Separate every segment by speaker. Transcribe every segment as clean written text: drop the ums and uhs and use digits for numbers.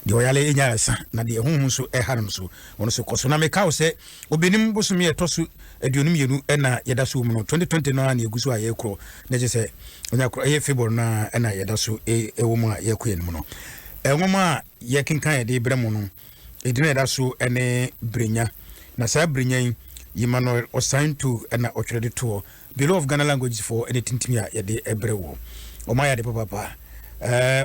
Speaker 1: the oyale enya sa na de honhom so hanum so wono so koso na meka wo se obenim bosumi etoso aduonum yenu na yeda so mu no 2020 no na eguso a yekro na je se onya kro February na na yeda so ewo mu a yekoye mu no enwoma ye kenkan ye de bremu no edina yeda so ene brenya na sa brenya yima no osign to na otwede to below of Ghana languages for anything ya de ebrewo o ma ya de papa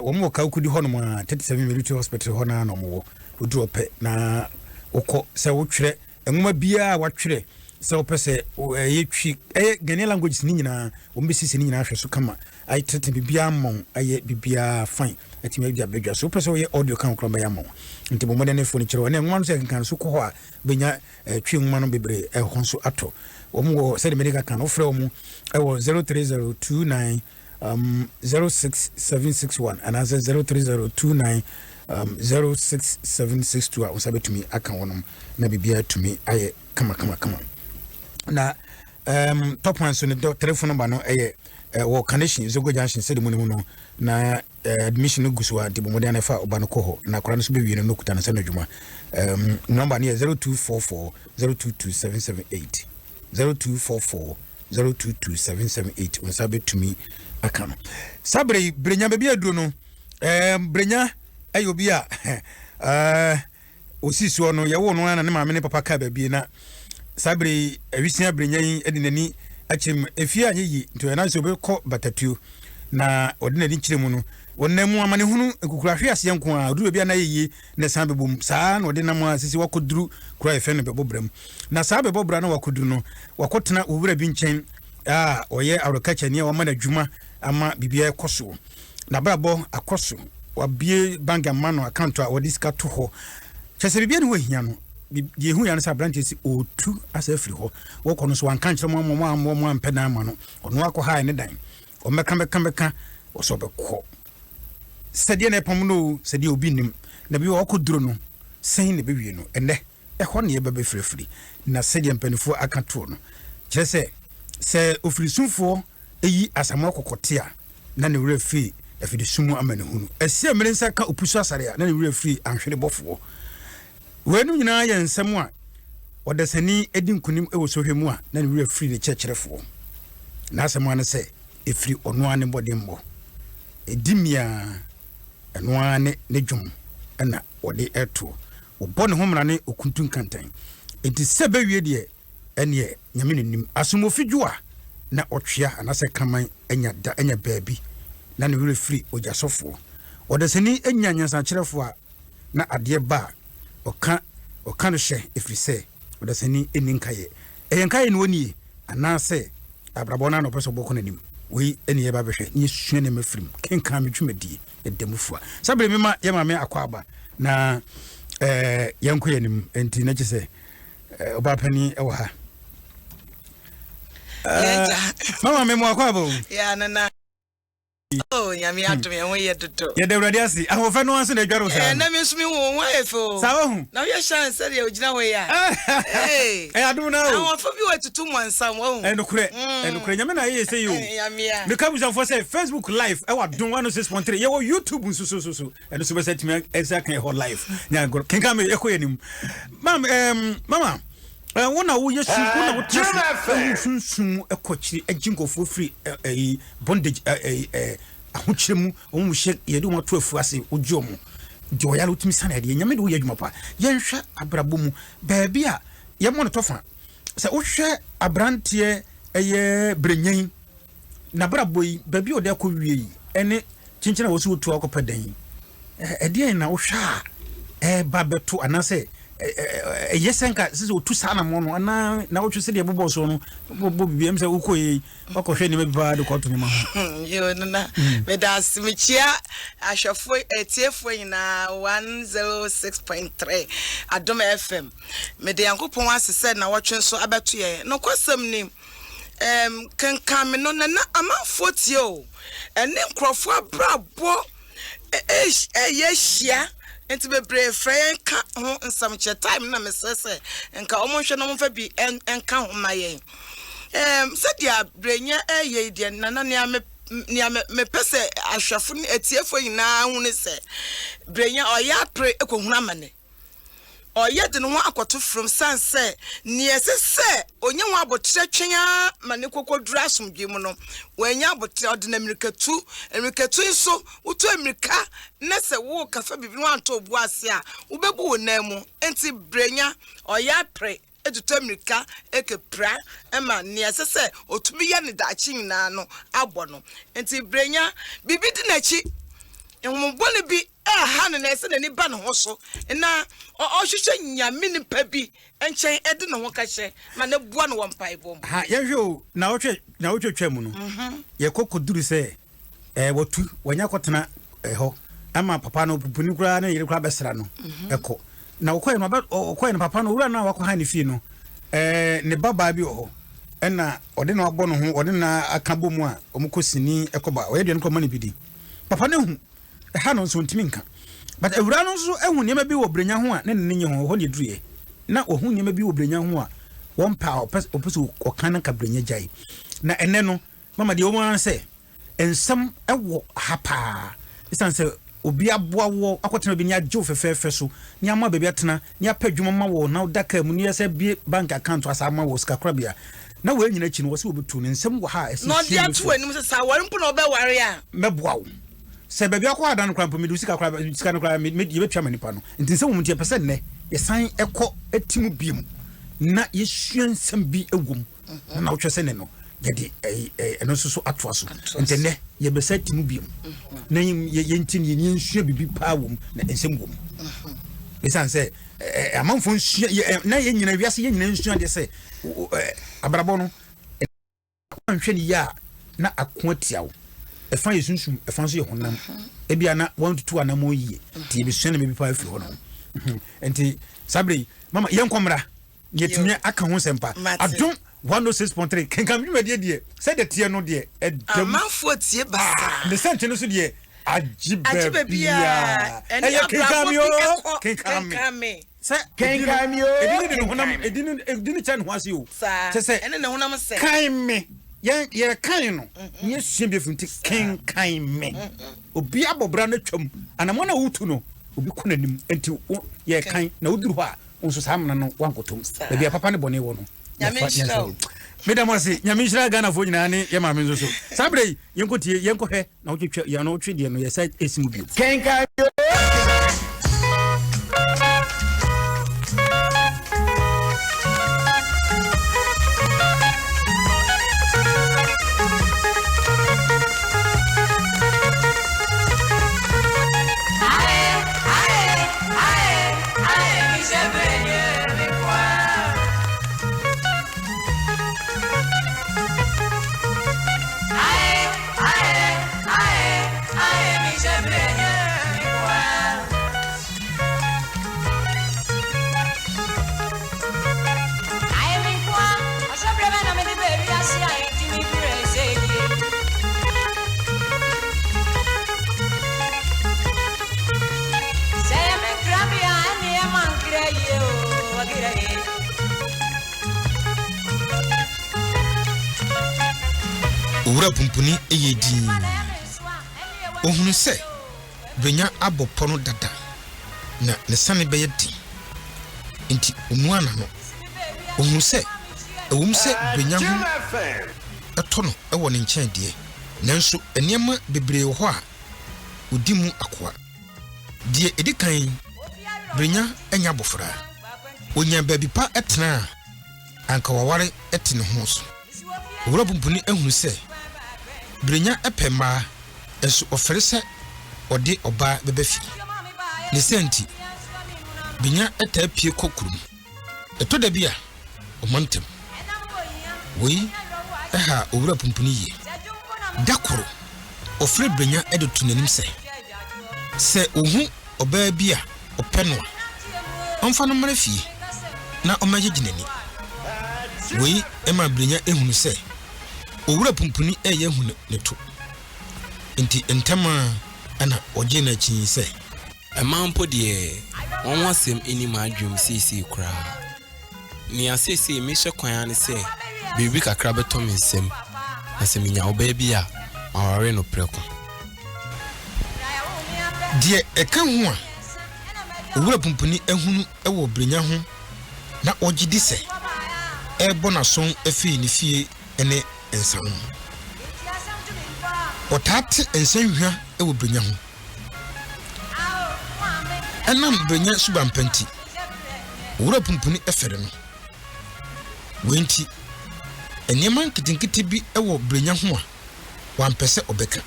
Speaker 1: wo mo ka ukudi hono ma 37 military hospital hono na mo odu ope na ukọ se wo twere enwoma bia wa twere se wo pese yetwi Ghana languages ni nyina wo mbesisi ni nyina ahwe so kama ai tete bibia mon aye bibia fine atime bia bedwa so pese wo ye audio kan kromba ya mon nti mo modern phone kyerɛ na enwoma so kan so kɔ ho a benya twi nwoma no bebre ho so ato wo mo se de medical kan ofre wo mo 03029 06761 and as 03029 06762 I was able to me aka wonum na bibia to me aye kama na top one so the telephone number no aye wo connection zogo junction said mu no na admission no guso ade bo modern fa oba no ko na kora no so be wi no kuta na sa no dwuma number ne 0244 022778 0244 022778 was able to me akano sabre brenya be bia duro no brenya ayobi a osisi no ye wo no na ne maame ne papa ka ba bi na sabre awisia brenya yin edi nani achim efie anyi nto na so be ko batatuo na odinani kiremu no wonnamu amane hunu ekukura hwe ase nko a oduru bia na yiyi na san bebom saa na odinam asisi wakoduru kura efe no bebobram na saa bebobra na wakoduru no wakotena owura bi nchen oye arokacha ne wa mana dwuma ama bibia ekoso na brabo akoso wabie banga mano account a wodiska to ho chese bibia ne wahia no ye hu ya no sa branches otu asa afiri ho wokono so wanka nkyere mo ampena ama no ono akọ ne dan o meka oso bekọ sede na pam no sede obi nim na bi wakoduro no sen ne bewie no ene ho ne ye bebe frefri na sede mpanifo aka to no chese se ofirisunfo eyi asamo kokote a na ne wura fi afidi sumu amane hunu ese mere nsa ka opusu asare a na ne wura fi anhwere bofo wenu nyina ye nsem a odasani edinkunim ewo sohwemu a na ne wura fi ne checherefo na asemo ane se efiri ono ane bodembo edimia eno ane ne dwom na ode eto obone homra ne okuntun kantan enti sebewie de ene nyame nim asomofidwo na otwea anase kaman enya baabi na ne wure free ojasofo odasani enya nyansa kyerefo a na ade ba oka no hye efrise odasani eninkaye eyenkaye ne woni anase abrabona no peso boko nanim we ene ye ba behwe ni sua ne mafrim kenkan me dwumadi edemufua sabre mema ye mame akwaba na yanko yanim enti na kyese oba pani ewo ha mama memo akwaba
Speaker 2: ya nana oh nyame atom ye hoye toto
Speaker 1: ye dewrade asi ahofa no anso na dwaro sa
Speaker 2: na me sumi wo wafo
Speaker 1: sa wo
Speaker 2: na ye chance de ogina ho ya
Speaker 1: adum na o
Speaker 2: ahofa bi watutu mwansam wo
Speaker 1: enukure nyame na ye say yo me ka buza for say Facebook live e wa don 106.3 ye wo YouTube so eno so be set me exactly ho live nya kenkan me ekoye nim mama wona wo yesu wona wo tese sunsun ekochiri ajinkofo free bondage ahokyeremu omu hye ye de mo to afu ase ogyomo de oyalo timi sana de nyame de wo yadwuma pa ye nhwe abrabo mu baabi a ye mo no tofa se wo hwe abrante eye brenyan na brabo yi baabi o de akɔwie yi ene chinchina wo so tu akɔpa dan ede na wo hwa ba beto anase yesenka sisi otu sana mono ana na otu se de bobo so no bobo biem se ukoyi bakohwe ni mebiba de koto ni ma
Speaker 2: yo nana me da simichia ahwefo etiefo nyina 106.3 Adom FM me de yankopon asese na wotwe so abeto ye no kwasam ni Kenkan Me no na amafo tie o ene nkrofo abrabo yehia enti bebre frɛ nka ho nsamche time na mesese nka omonhwe no mfa bi enka ho maye sadia brenya eye de nana ne nia me pese ahwefo ni etiefo nyina hu ne se brenya oya pre ekohunu amane oya de no akoto from sanse niese se onye ho abotre twenya mane kokodura asomdwe mu no wanya abotre odena mirikatu nso uto amirika na se wo kafa bibiri wanto obu ase a ubebu wonamu enti brenya oya pre eduto amirika ekepra ema niese se otumi ya ne dachi nyina no abo no enti brenya bibi di nachi enwobone bi ha na ese na ba no ho so na ohwehwe nyame ni pa bi enchen ede no ho kahye ma na bua no wampai bom
Speaker 1: ha yehwe na wotwetwa mu no ye kokoduru se wotu wanya kotena ho ama papa no pupuni kura na yire kura besra no eko na okoye no papa no wura na wakɔ ne fie no ne baba bi ho na ode na abɔ no ho ode na akabo mu a omukosini ekoba oyede no kɔma ne bidi papa ne hu ha no so ntimi nka but ewura no so ehu niam bi wo brenya ho a ne nye ho ne duruye na ohu niam bi wo brenya ho a won pa opeso okana ka brenya jai na ene no mama de omo se ensam ewo hapa isan se obi aboa wo akotena bi ni agye fefefe so ni ama bebi atena ni apadwuma ma wo na daka mu ni ese bi bank account asa ma wo ska krabia na we nyina chi no wo se obetu ne ensam wo ha ese
Speaker 2: no dia to anim se sa ware mpo na obeware a
Speaker 1: meboa wo se bebi akwa adan krampo medu sika no kra me ye betwa manipa no nti se wo mtie pese ne ye san ekọ etimu biem na ye suansam bi egum na wo twese ne no yedi eno so atoa so nti ne ye besa etimu biem na ye ntini ye nsua bibi pa wom na ensem wom esan se amanfo nsua na ye nyina wiase ye nyina nsua de se abrabo no anhwe ni ya na akoatia wo efa yesunsum efa so ye honam ebia na 1 to 2 anamo yie ti be sua na me pa afi ho no enti sabre mama yenkomra yetumi aka ho sempa adom 106.3 Kenkan Me die said the tie no de
Speaker 2: amanfo tie basa
Speaker 1: the sent no so de ajibe
Speaker 2: bia ene
Speaker 1: Kenkan Me say Kenkan Me edini honam edini chan ho ase o say
Speaker 2: ene ne honam se
Speaker 1: kan me ye kan no ye siem be funti Kenkan Me obi abobra na twam anamo na wutu no obi konanim enti ye kan na uduru ho a onso samna no wankotom be bia papa ne bone wo no Medamasi nyamishira Ghana fo nyina ne ye ma me so sabre yenkotie yenkohwe na wotwetwa ya no twedie no ye side esimu bi Kenkan Owura pumpuni eyedi ohunu se brenya abopono dada na ne sane beye di nti onuana no ohunu se ewum se brenya hu etono ewo ne nchen de nanso eniema bebre ho a odimu akoa die edikan brenya enya bofra onya baby pa etena anka waware etene ho so owura pumpuni ehunu se brenya epema enso ofere se ode oba bebefi ne senti binya etapie kokurum eto da bia omantem we aha owura pumpuni ye dakoro ofre brenya edotu nanim se ohu oba bia openo onfa no mara fie na omaje ginani we ema brenya ehunu se owura pumpuni eye hunu ne to nti entama ana oje na chi se
Speaker 3: emampo de won wasem eni ma adwum sisi kra ni asese mi hye kwan ane se bibi kakra beto me nsem asem nya oba bia aware no preko
Speaker 1: die eka ho a owura pumpuni ehunu ewo brenya ho na ogidi se ebo na son efi ni fie ene ensam otate ensanhwa ewo brenya ho enam brenya subampenti owura pumpuni efere no wenti enyeman kitinkiti bi ewo brenya ho a wampese obeka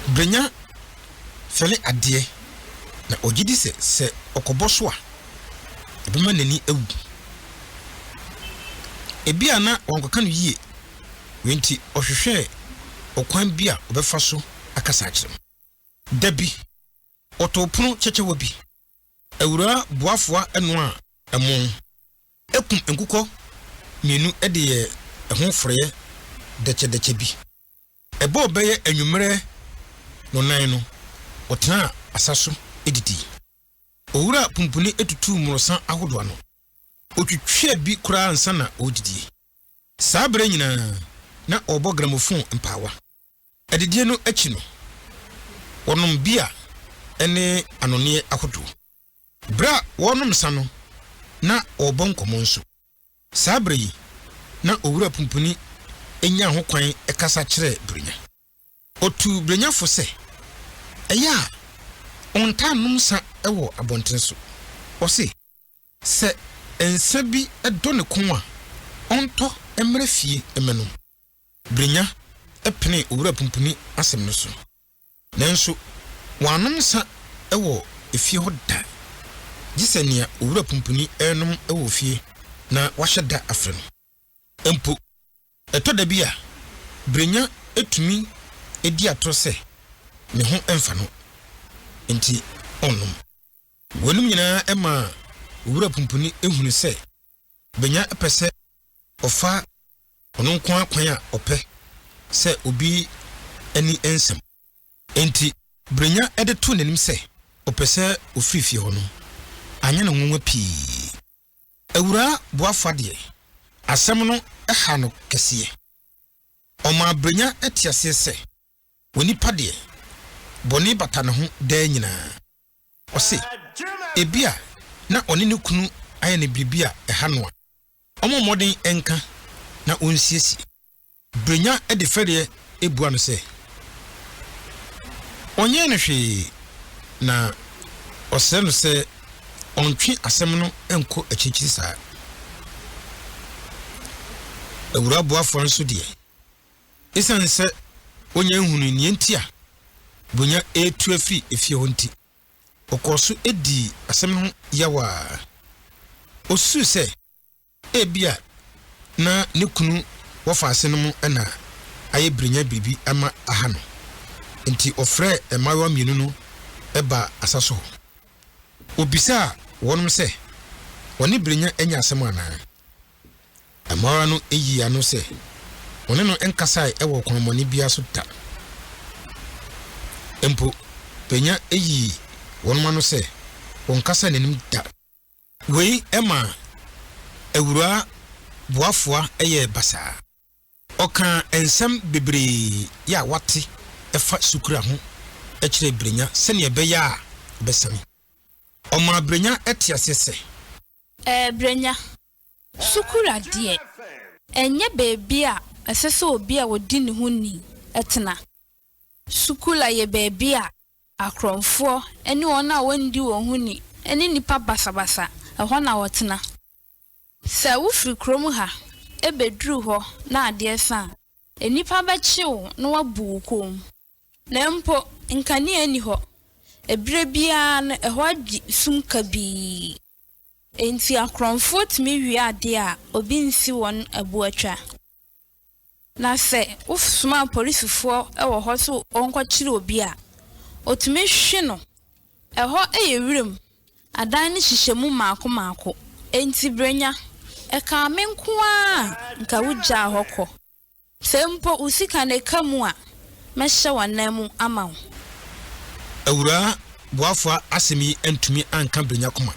Speaker 1: brenya fele adie na ogidi se okoboso a ebema nani ewu ebia na wonkaka no yie wenti ohwehwe okwan bia obefa so akasa akire dabi otopono chechewo bi ewura boafoa eno a emo ekum enkuko mienu ede ehun freye deche bi ebo beye anwumere no nan no otena asaso edidi owura pumpuni etutu murosan ahodo ano otwetwe bi kura ansa na odidi sabre nyina na obo gramophone mpawa edidie no achi no wonom bia ene anone ahodo bra wonom sano na obon komonso sabre yi na owura pumpuni enya ho kwan ekasa kire brenya otu brenya fo se eya onta numsa ewo abontenso ose se ensa bi edo ne kon a onto emre fie emenu brenya epene owura pumpuni asem no so nanso wanumsa ewo efie ho da gisania owura pumpuni enum ewo fie na waheda afre no empo etoda bia brenya etumi edi atrose ne ho emfa no enti onum wonum nyina ema owura pumpuni ehunu se benya epese ofa ono kwa a ope se obi ani ensem enti brenya ede to nanim se opese ofifie ho no anya na nwanwa pii ewura boafade asem no eha no kese oma brenya etiase se woni pade boni bata ne ho da nyina ose ebia na oni ne kunu aye ne bibia eha no a omo modern enka na onsiesi brenya ede fere ebua no se onye ne hwe na ose no se ontwe asem no enko achichiri saa ewura boafo nso de esan se onye hunu ni entia bonya etu afi efie honti okoso edi asem no yawa osu se ebia na ne kunu wofa ase no mu na aye brenya bibi ama aha no enti ofre emawa mienu no eba asaso obisa wonum se woni brenya enya asem ana amawa no eyi ano se woni no enkasai ewo kwamoni bia so ta empo brenya eyi wonum no se wonkasa nenim ta wei ema ewura boafoa eye basa oka ensem bebre ya wate efa sukura ho ekire brenya sene ebeya besami oma brenya etiase se
Speaker 4: brenya sukura de enye bebi a esese obi a wodi ne ho ni etena sukula ye bebi a akromfo eni ona wandi wo ho ni eni nipa basabasa ehọ na wotena sa wufri krom ha ebedru ho na ade san enipa bechiwo na wabu kom na mpo nkani ani ho ebre bia na ehọ adi sumka bi enti akromfo timi wi ade a obi nsi won abuatwa na se ufsuma polisifo ewo ho so onkọchiri obi a otumi hwe no ehọ eyewirem adan ni hyehyemu maako enti brenya eka menko a nka wugya hokọ sempo usika ne kamu a mehye wanamu amaw
Speaker 1: ewura boafo asemi entumi anka brenya koma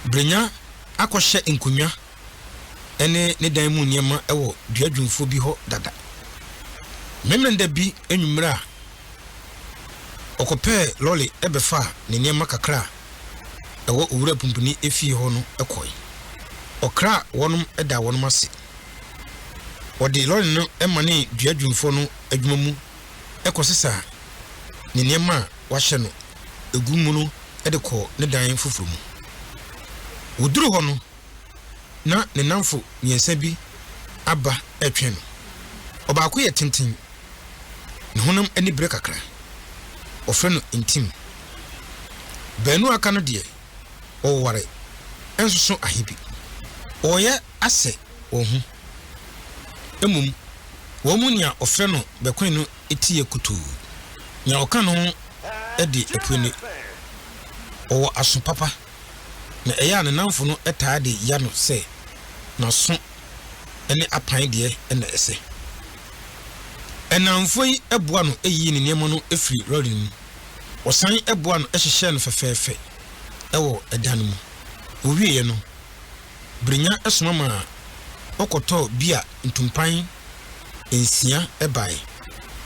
Speaker 1: brenya akohye enkunwa ene ne dan mu niema ewo duadwumfo bi ho dada memrenda bi enwumra okope lolly ebefa ne niema kakra ewo owura pumpuni efie ho no ekoi okra wonum eda wonum ase odi lolly no emane duadwumfo no adwumamu ekosesa ne niema wahye no egumu no edeko ne dan fufuru mu wuduru ho no na ne namfo miensa bi aba etwe no obaako ye tintin ne honam ani bre kakra ofre no intim benu aka no de o ware ensoso ahibi oye ase ohu emum wo mu nia ofre no bekwan no etie kutu nya oka no edi epuene o aso papa na eya ne namfo no etaade ya no se na so ene apan de ene ese enamfo yi eboa no eyi ne niemo no efiri lorry mu osan eboa no ehihye no fefefe ewo edan mu owieye no brinya esoma ma okoto bia ntumpan ensia ebae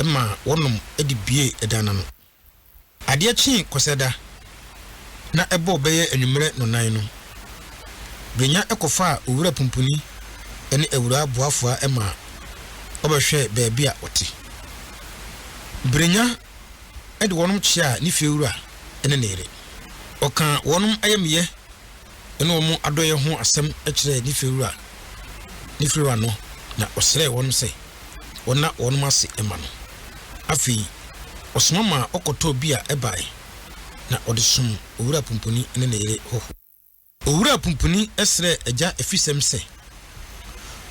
Speaker 1: ema wonom edi bie edan no ade chi koseda na ebo beye enwumre no nan no brinya ekofa owura pumpuni ene ewura boafoa ema obehwe beebi a ote brinya ede wonum chia ni fewura ene nere oka wonum ayemiye ene omu adoye ho asem ekire ni fewura no na osere wonum se wona wonum ase ema no afi osomama okoto bia ebae na odesum owura pumpuni ene nere ho owura pumpuni esre eja efisem se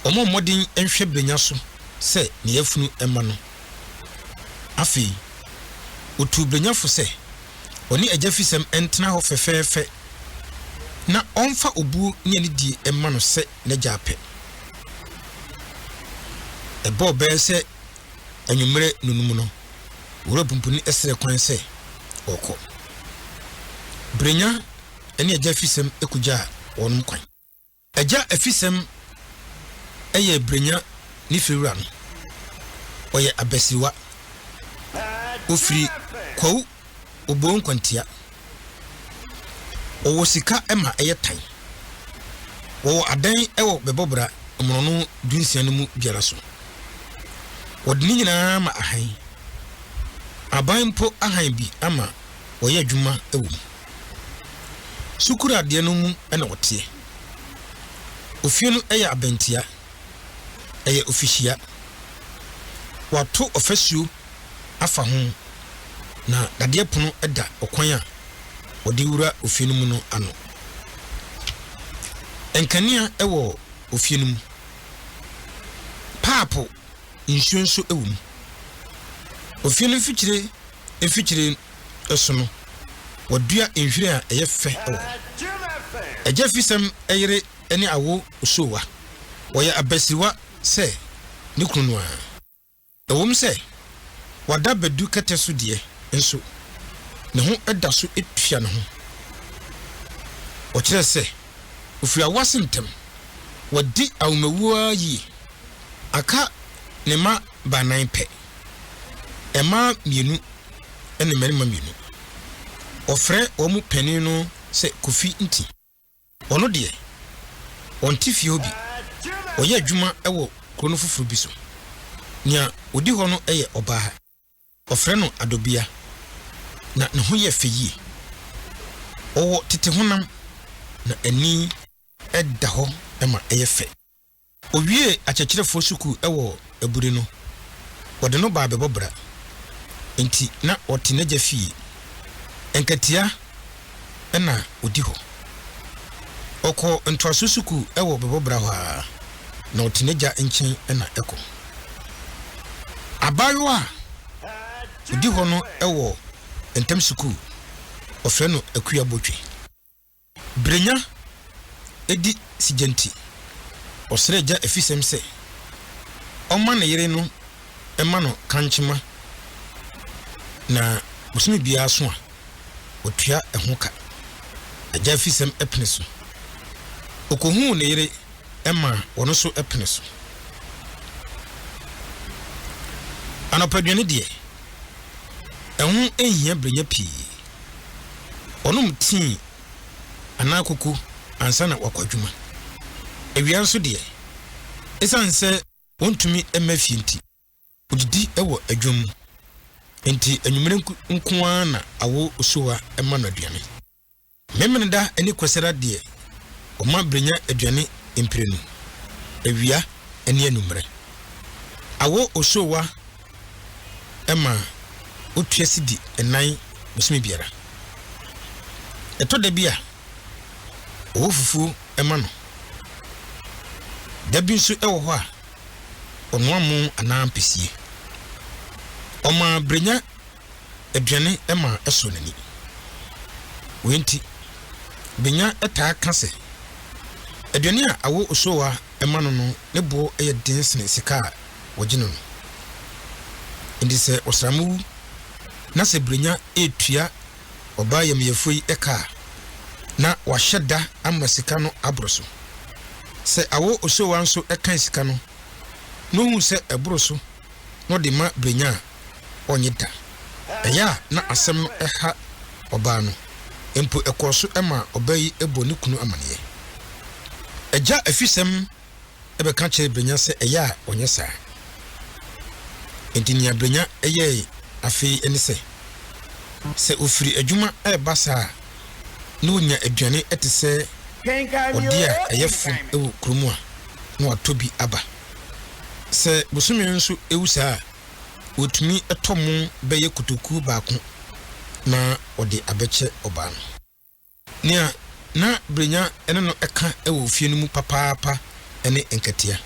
Speaker 1: omo modin enhwe brinya so se ne yafunu ema no afi otu brinya fo se oni eja fisem entena ho fefefe na onfa obu ne ani di ema no se ne jape ebo be se anwumre nunum no owura pumpuni esre kwan se oko brinya ene eja fisem ekuja wonum kwan eja efisem eye brinya ni fewura no oye abesiwa ofiri kwau obon kwantia owo sika ema eye tan wo adan ewo bebobra omono dunsia no mu biara so wodini nyina ma ahan aban po ahan bi ama oye adwuma ewo sukura de no mu ena wote ofie no eye abentia eye ofisia wato ofasuo afa ho na dade pono eda okwan a odi wura ofie no mu no ano enkania ewo ofie no mu paapo insuanso ewo mu ofie no efikyire eso no wadua enhwire a eye fe ewo eja fisem eyere ene awo osowa oye abasiwa se ni kunu a ewom se wada bedu kete so de enso ne ho eda so etua ne ho o kire se ofia wasintem wadi awmawua yi aka ne ma banan pe ema mienu ene merima mienu ofre omu pani no se kofi nti ono de onti fie obi oye adwuma ewo krono fufuru bi so nya odi ho no eye oba ofre no adobia na ne ho ye feyi owo tete honam na ani edda ho ema eye fe owie achechirefo suku ewo ebure no wode no ba bebobra enti na otineja fie enkatia ena odi ho oko ntwaso suku ewo bebobra ho na otineja enchen ena eko abayo a odi ho no ewo entem suku ofre no akua botwe brenya edi sigenti osreja efisem se oma na yere no ema no kanchima na musumi bia so a otua ehoka aja efisem epne so okohu na yere Emma ono so epene so anopadwane de ehun ehia brenya pii onum tii anakuku ansa na wakwadwuma ewia nso de esanse wontumi emafi nti odidi ewo adwom enti anwumere nkoa na awo osowa ema no aduane memenda eni kwasera de oma brenya aduane emprenu ewia eni anwumere awo osowa ema otuasidi enan musimi biara eto da bia ofufu ema no da bi nso ewo ho a ono amu anampesie oma brenya aduane ema eso nani wenti benya eta kase aduane a awo osowa ema no no ne bo eye densene sika wogino no ndi se osramu na se brenya etua oba yamyefoi eka na waheda amasika no abroso se awo osowa nso eka sika no no hu se ebroso no de ma brenya onyeda eya na asem no eha oba no empo ekoso ema obayi ebo ne kunu amane eja afisem ebeka che brenya se eya onyesa entinia brenya eye afi eni se ofiri adwuma basa no nya aduane etese odia eyefu ewu krumu a no atobi aba se busumi nso ewusa otumi etomu beye kutuku baako na ode abeche oba no nia na brenya ene no eka ewu fie no mu papaapa ene enkatia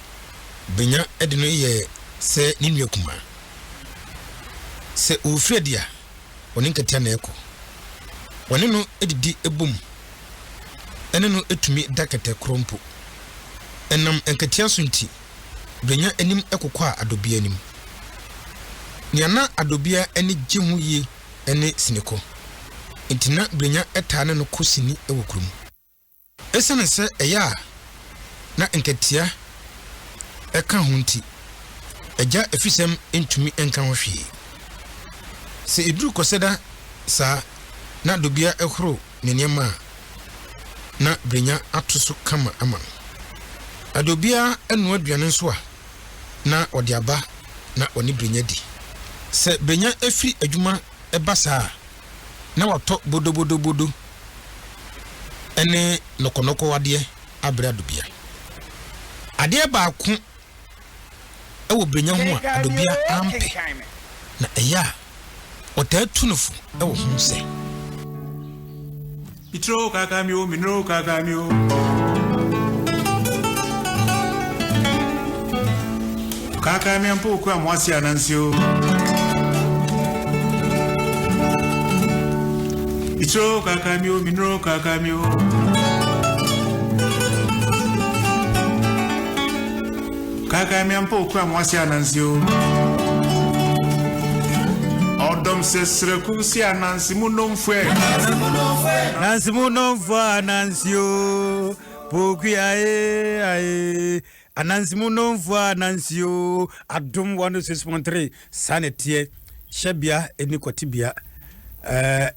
Speaker 1: brenya ede no ye se ninwe kuma se ofredia oni nkatia na eko woni no edidi ebom ene no etumi dakete krompo enam enkatia so nti brenya enim ekokwa adobia enim niana adobia ene gihu yi ene sineko intina brenya etane no kosini ewokrum esane se eya na enkatia eka hunti eja efisem entumi enka hwehwe se eduru koseda sa na dobia ehoro neniema na brenya atoso kama ama adobia enu aduane nso a na odiaba na oni brenya di se brenya efiri adwuma ebasa na wato bodo ene nokonoko wade abra adobia ade baako ewo brenya ho a adobia ampe na eya otatunufu ewo hu se
Speaker 5: Mitro kakamio minro kakamio kakamia mpo kwa mwasi anansio Mitro kakamio minro kakamio kakamia mpo kwa mwasi anansio Odom sesre kusi anansi munomfwe
Speaker 1: Nansi munomfwa nansio Pokuya ae Anansi munomfwa nansio Adom 106.3 Sanetie Shebia eni kotibia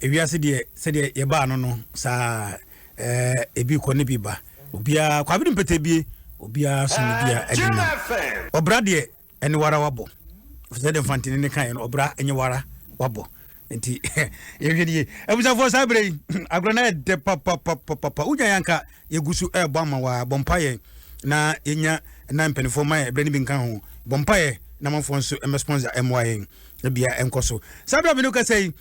Speaker 1: Ewiase die sede yeba no sa ebi kone biba obia kwa bi mpete bi obia sunubia edina obra die eni wara wabo Fusede fantini ne kan no obra enye wara wabo nti yehwedie ebusa fo sabre agrona de papa unya yanka yegusu boma wa bompaye na enya na mpenifo mai brani bin kan ho bompaye na manfo nso sponsor MY bia enkoso sabre me no ka sei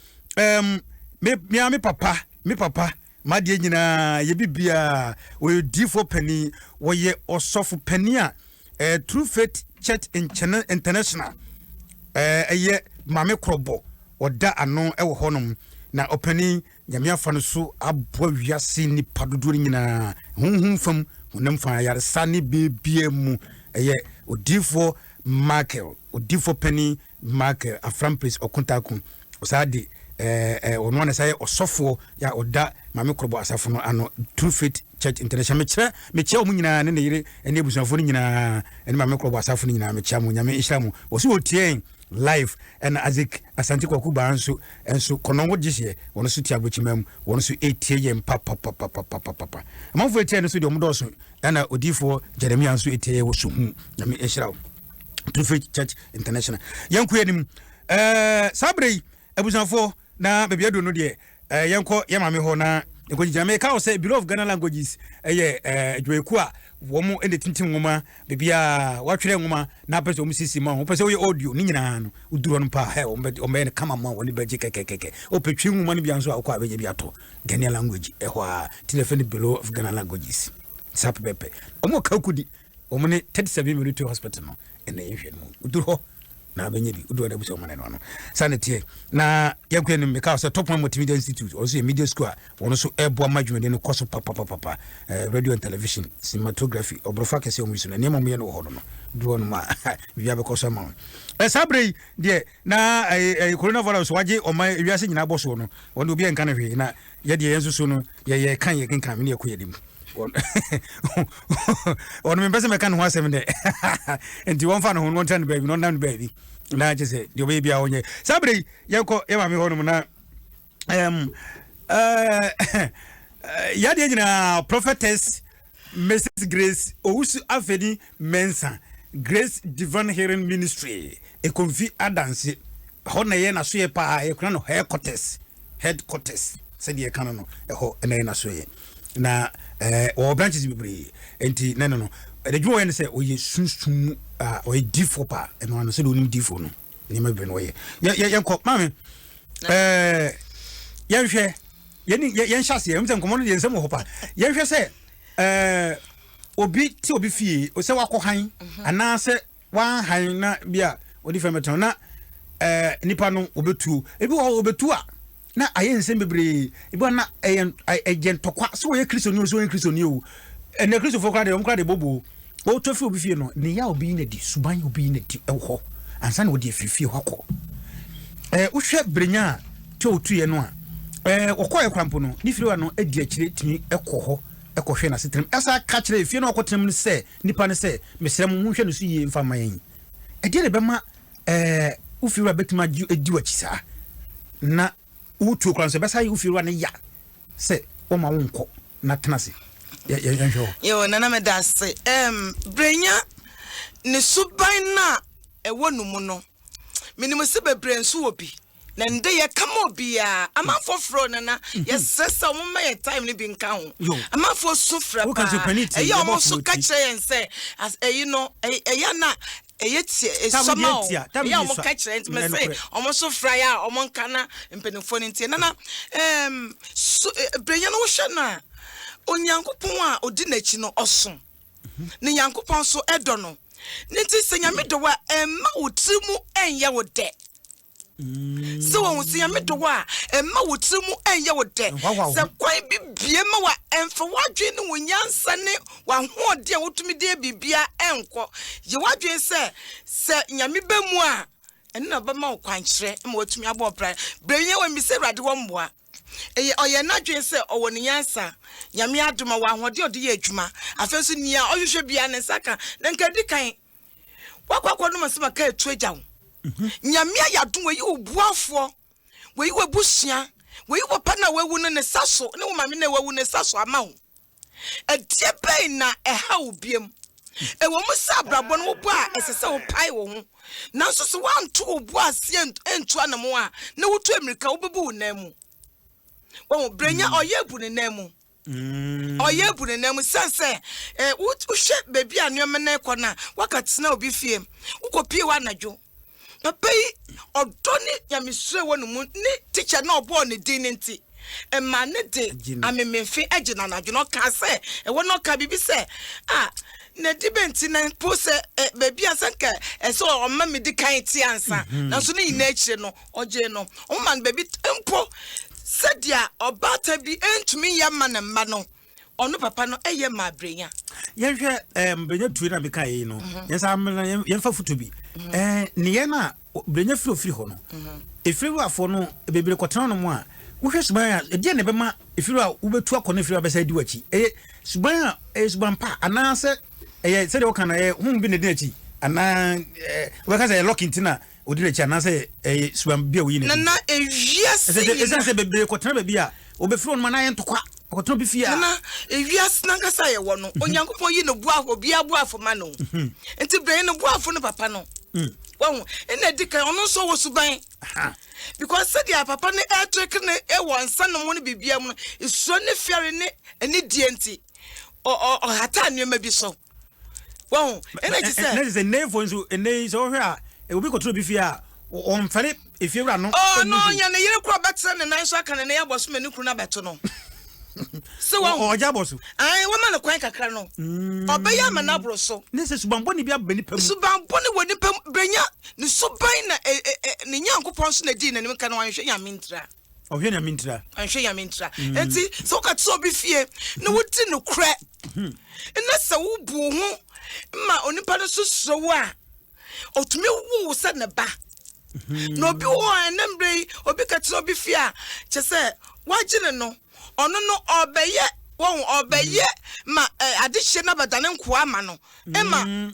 Speaker 1: me papa ma de nyina ye bibia we D4 penny wo ye osofu penny a True Faith Church International eye mame krobo oda ano ewo honom na opani nyame afa no so abo wiase ni padodo nyina hunhun fam honam fa yare sane bebie mu eye odifo Michael odifo penny Michael afram place okuntakun osade ono na say osofo ya oda mame krobo asafo no ano True Faith Church International mechia mu nyina ne yire ene busuafo ni nyina ene ma mekro basafo ni nyina mechia mu nyame ihlam wo so otien live and azik asante kwaku ba enso konongo gihye wono so tia bochimam wono so etie yem papa amanfo etie no so de omodoso ana odifo Jeremiah so etie wo so hu nyame ihlam True Church International yanku yanim sabrei abusuafo na bebia do no de yanko yamame ho na Because Jamaica say below of Ghana languages, Joekua, Womo and the Tintin Woma, Bibia, Watcher Woma, Napas Omisima, Opaso audio, Nina, Udron Pa, or men come among one Bajika, or Petrum Money Bianso, or Quaviato, Ghana language, telephone below of Ghana languages. Sap Pepe, Omo Kakudi, Omane 37 minutes hospital, and the Asian Uduro. Na benyebi udo da buso maneno no sanity na yakwen meka so top one multimedia institute also a media school wono so ebo amadwume no koso papa radio and television cinematography obrofa kese omusu na nemo me no ho no do no ma via be koso ma sabre de na coronavirus waje o ma wiase nyina boso no wono obi enka na hwe na ye de yenso so no ye kan ye kenkan me ne yakoyedim on me pese me kan ho asem de enti won fa no ho won tan baby no nan baby na je se de baby a onye sabre yanko e ma me ho no na ya de nyina prophetess Mrs. Grace Owusu Afeni Mensa Grace Divine Hearing Ministry e konfi adanse ho na ye na so ye pa e kuna no headquarters se de kan no e ho na ye na so ye na or branches be enti no the joy and say o ye sunsun o ye difo pa e no say do nim difo no ni ma be no ye yanko mame yanhwe yen hyase em tem komo yen sem ho pa yanhwe say obi ti obi fie o say wakohan ana say wan han na bia odi femeton na nipa no obetu ebi wo obetu a na ayen sem bebre ibo na ayen tokwa so ye kristoni o ene kristo fo krade omkrade bobo o tofi obi fie no ne ya obi na di suban obi na di ewo ansa na odi afifie hwakọ uhwe brenya to otuye no a okoye kwampo no ni firiwa no adi akire timi ekoho ekohwe na setrem asa ka kire fie no okotem ne se nipa ne se mesrem hu hwe no so yie mfa mayen edi le bema ufiriwa betima edi wachisa na utu kwa nse besa ufiriwa ne ya se o ma wonko na tenase
Speaker 2: yo nana me da se brenya ne suban na ewo numu no minimo se bebre nso obi na nde ye kama obi a amanfo fro nana ye sesa mo ma ye time ni bi nka ho amanfo sufra pa e yo mo so ka kire nse as you know ya na tie somehow ya mo ka kire nti me say omo so fry a omo nka na mpenifo nti nana brenya no hwe na onyankopon a odi nachi no oso ne nyankopon so edo no nti senyame do wa emma wotrimu enye wo de so won senyame do wa emma wotrimu enye wo de se kwan bibie ma wa emfa wadwe ne wonyansa ne wa hoode a wotumi de bibia enko ye wadwe se nyame bemu a ene na ba ma kwan kire ma wotumi abo pra brenye wa mi se rade wo mboa oye na dwen se owo ne yansa nyame adoma wa hode ode ye adwuma afenso nia ohwehwe bia ne saka na nka di kan wakwakwa no masema ka etu agya wo nyame ayadom we yi obuafo we yi webusia we yi wopa na wewu ne saso ne wo mame na wewu ne saso ama wo edie bai na eha obiem ewo musa brabo no bo a esese wo pai wo ho nanso so wanto obu ase entu anamo a ne wotu amerika wo bebu wo namu wo brenya oyebu ne namu oyebu ne namu sense uhwe bebi anuoma na ekona wakati na obi fie ukopie wa anadwo papa odoni yamisre wo no mu ni teacher na obo ne din nti ema ne de amememfe agina anadwo no ka se wo no ka bibi se na dibenti na pose bebi asanka eso o ma me di kan ti ansa na so ni na akire no oje no o man bebi mpo sedia obata bi entumi ya mana mma no ono papa no eye ma brenya
Speaker 1: yenhwe brenya tuwe na beka yi no yesa amna yenfa foto bi ne ye na brenya firi ho no efiri wafo no bebere kwotana no mu a wohwe suban a de ne bema efiru a wobetu akọ efiru abesa di wachi suban a suban pa anase se de wo kana hu bi ne de achi ana we ka say locking tina odi de chi anase suban bia wo yi ne
Speaker 2: na ewiase
Speaker 1: se bebe ko tena bia a obefiru no na ye ntokwa ko tena bi fia
Speaker 2: na ewiase na nkasa ye wo no onyankopon yi no buafo bia buafo ma no enti brain no buafo no papa no Well, and I think I also was to buy because said ya papa ne air trick ne one son of money be is so fair in it and it DNT or hatan you may be so. Well, and I just said,
Speaker 1: there is a name for you, and there is over here. It will be got to be fair on Philip if you run.
Speaker 2: Oh, no, you're crop back son and I saw can an air was men who could not better no. So,
Speaker 1: or Jabos,
Speaker 2: I woman a quack a crano. Or by a manabro so.
Speaker 1: This is Bamboni be a benny.
Speaker 2: Suban Bonnie would bring ya the subine a young person a din and you can want to mintra.
Speaker 1: Oh, here, Mintra.
Speaker 2: I'm sure you're mintra. And see, so got so be fear. No, what's in no crack. And that's a woo ma only palace so wa. Or to me, woo said in a ba. No be war and then bray or be cat so be fear. Just say, why didn't know? Oh no, obey yet. Won obey ma addition about an kwama no Emma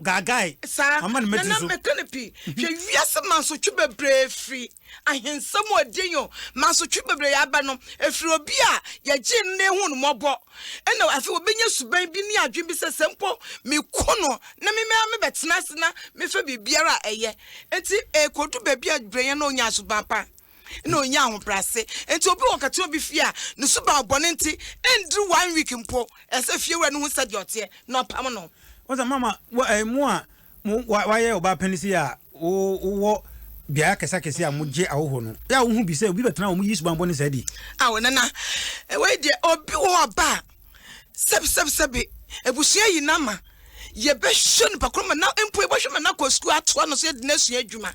Speaker 1: gagai
Speaker 2: sir
Speaker 1: amman
Speaker 2: medu na mekanipi hwe wiase man so twebe brave free ahen samo adenyo man so twebe brave aba no efri obi a ye gi ne hu no mobo ena afi obenya suban bi ni adwen bi sesempo me kono na me betena sena me fa bibiara eye enti kodu ba bi adwen na onya suban pa no nya ho prase enti obi won kate obi fia ne suba bone enti endru 1 week mpo ese fie wura no hu sadi ote no pam no
Speaker 1: what's mama why oba penisi a wo bia kesa a muje awo no ya wo hu bi se obi betena wo mu yisu ban bone sadi
Speaker 2: awo nana we de obi wo ba seb ebusua yi nama ye be hwe no pakroma na mpo e bo hwe na ko school ato no so ye de nasu adwuma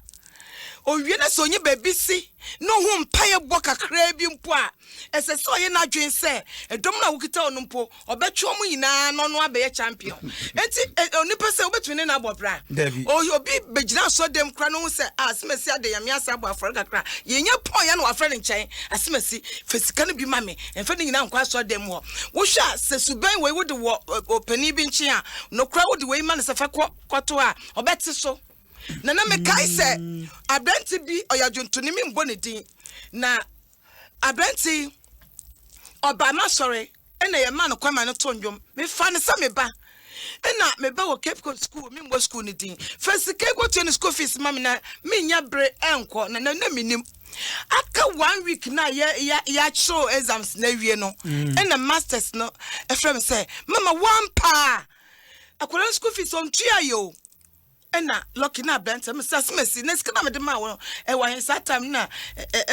Speaker 2: o wie na so nye baby si no hu mpaye bo kakra bi mpo a ese so ye na dwen se edom na wukita onu mpo obetwo mu nyina no no abe champion enti onipa se obetwene na abobra o obi begina so dem kra no se asemesi ade yame asa abo afore kakra ye nya pon ya na wafre ne nchen asemesi fesika no bi mame emfa ne nyina nkwa so dem ho wo hwa se suban we wo de opani bi nchen a no kra wo de we ma ne se fa kwato a obeti so na me kai se abranti bi oyadwonto ni mi mbone din na abranti obama sorry ena ye ma no kwama no tondwom me fa ne se me ba ena me ba wo Cape Coast school me mbo school ni din first Cape go to school fees ma me na me nya bre enko na minim aka 1 week na ya show exams na wie no ena masters no e frem say mama one pa akwara school fees on tua yo ena lucky na bent me say next na me de ma won e wa hin satam na